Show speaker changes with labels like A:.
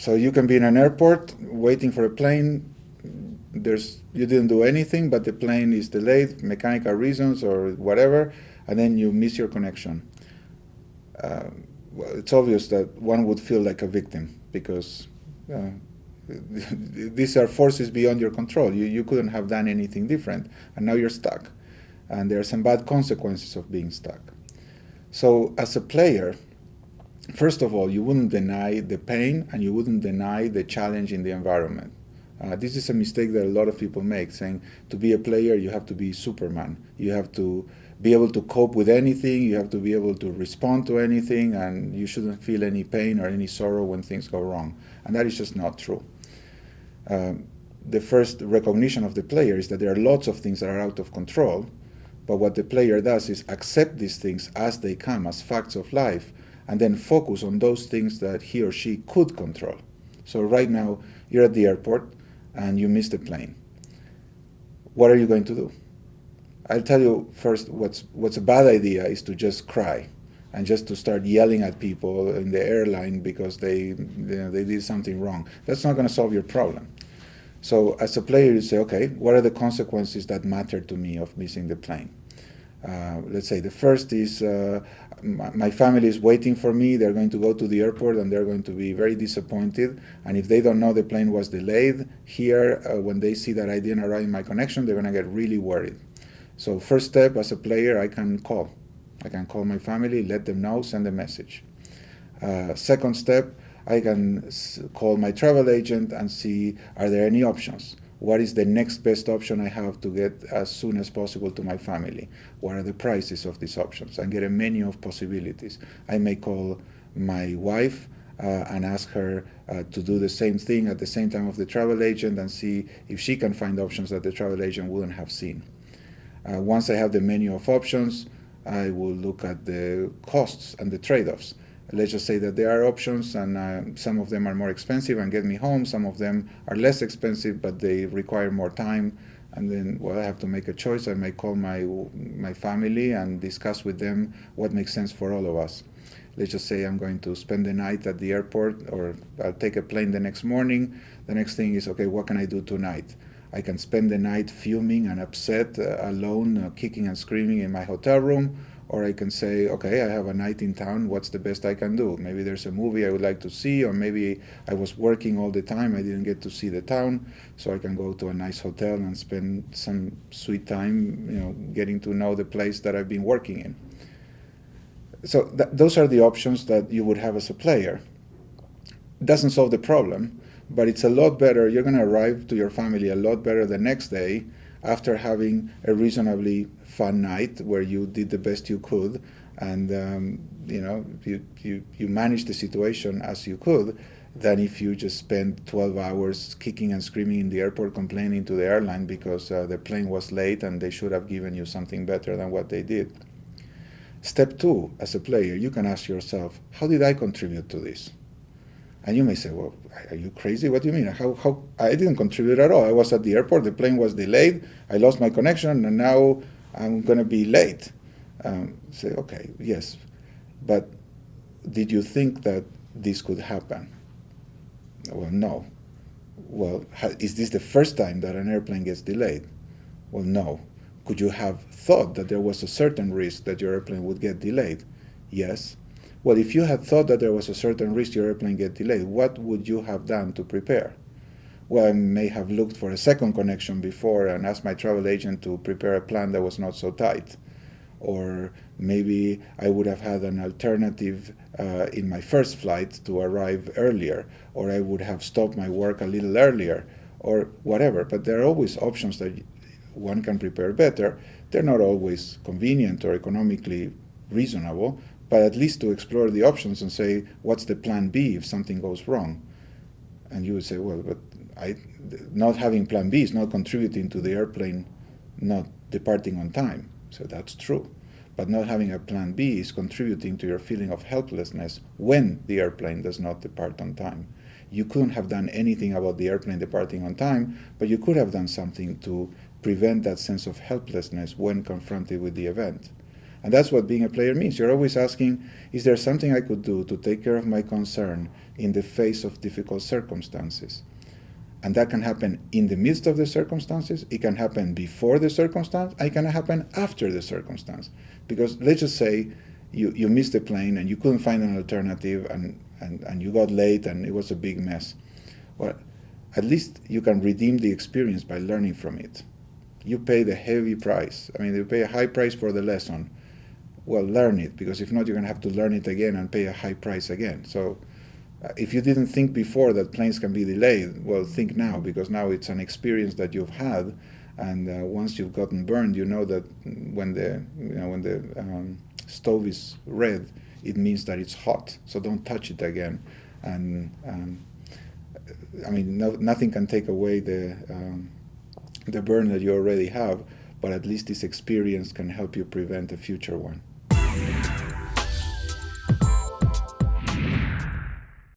A: So you can be in an airport waiting for a plane. You didn't do anything, but the plane is delayed, mechanical reasons or whatever, and then you miss your connection. Well, it's obvious that one would feel like a victim because these are forces beyond your control. You couldn't have done anything different, and now you're stuck. And there are some bad consequences of being stuck. So as a player, first of all, you wouldn't deny the pain and you wouldn't deny the challenge in the environment. This is a mistake that a lot of people make, saying to be a player you have to be Superman. You have to be able to cope with anything, you have to be able to respond to anything, and you shouldn't feel any pain or any sorrow when things go wrong. And that is just not true. The first recognition of the player is that there are lots of things that are out of control, but what the player does is accept these things as they come, as facts of life, and then focus on those things that he or she could control. So right now, you're at the airport and you missed the plane. What are you going to do? I'll tell you first, what's a bad idea is to just cry and just to start yelling at people in the airline because they did something wrong. That's not going to solve your problem. So as a player, you say, okay, what are the consequences that matter to me of missing the plane? Let's say the first is my family is waiting for me. They're going to go to the airport and they're going to be very disappointed. And if they don't know the plane was delayed, here, when they see that I didn't arrive in my connection, they're going to get really worried. So first step, as a player, I can call. I can call my family, let them know, send a message. Second step, I can call my travel agent and see, are there any options? What is the next best option I have to get as soon as possible to my family? What are the prices of these options? And get a menu of possibilities. I may call my wife and ask her to do the same thing at the same time of the travel agent and see if she can find options that the travel agent wouldn't have seen. Once I have the menu of options, I will look at the costs and the trade-offs. Let's just say that there are options and some of them are more expensive and get me home. Some of them are less expensive, but they require more time. And then, well, I have to make a choice. I may call my family and discuss with them what makes sense for all of us. Let's just say I'm going to spend the night at the airport, or I'll take a plane the next morning. The next thing is, okay, what can I do tonight? I can spend the night fuming and upset, alone, kicking and screaming in my hotel room. Or I can say, okay, I have a night in town, what's the best I can do? Maybe there's a movie I would like to see, or maybe I was working all the time, I didn't get to see the town, so I can go to a nice hotel and spend some sweet time, getting to know the place that I've been working in. So those are the options that you would have as a player. It doesn't solve the problem, but it's a lot better. You're going to arrive to your family a lot better the next day after having a reasonably fun night where you did the best you could, and you managed the situation as you could, than if you just spent 12 hours kicking and screaming in the airport, complaining to the airline because the plane was late and they should have given you something better than what they did. Step two, as a player, you can ask yourself, how did I contribute to this? And you may say, well, are you crazy? What do you mean? How I didn't contribute at all. I was at the airport, the plane was delayed, I lost my connection, and now I'm going to be late. Say, okay, yes, but did you think that this could happen? Well, no. Well, is this the first time that an airplane gets delayed? Well, no. Could you have thought that there was a certain risk that your airplane would get delayed? Yes. Well, if you had thought that there was a certain risk your airplane get delayed, what would you have done to prepare? Well, I may have looked for a second connection before and asked my travel agent to prepare a plan that was not so tight. Or maybe I would have had an alternative in my first flight to arrive earlier, or I would have stopped my work a little earlier, or whatever. But there are always options that one can prepare better. They're not always convenient or economically reasonable, but at least to explore the options and say, what's the plan B if something goes wrong? And you would say, well, but not having plan B is not contributing to the airplane not departing on time. So that's true. But not having a plan B is contributing to your feeling of helplessness when the airplane does not depart on time. You couldn't have done anything about the airplane departing on time, but you could have done something to prevent that sense of helplessness when confronted with the event. And that's what being a player means. You're always asking, is there something I could do to take care of my concern in the face of difficult circumstances? And that can happen in the midst of the circumstances, it can happen before the circumstance, it can happen after the circumstance. Because let's just say you missed the plane and you couldn't find an alternative and you got late and it was a big mess. Well, at least you can redeem the experience by learning from it. You pay the heavy price. I mean, you pay a high price for the lesson. Well, learn it, because if not, you're going to have to learn it again and pay a high price again. So if you didn't think before that planes can be delayed, well, think now, because now it's an experience that you've had, and once you've gotten burned, you know that when the stove is red, it means that it's hot. So don't touch it again. And I mean, nothing can take away the burn that you already have, but at least this experience can help you prevent a future one.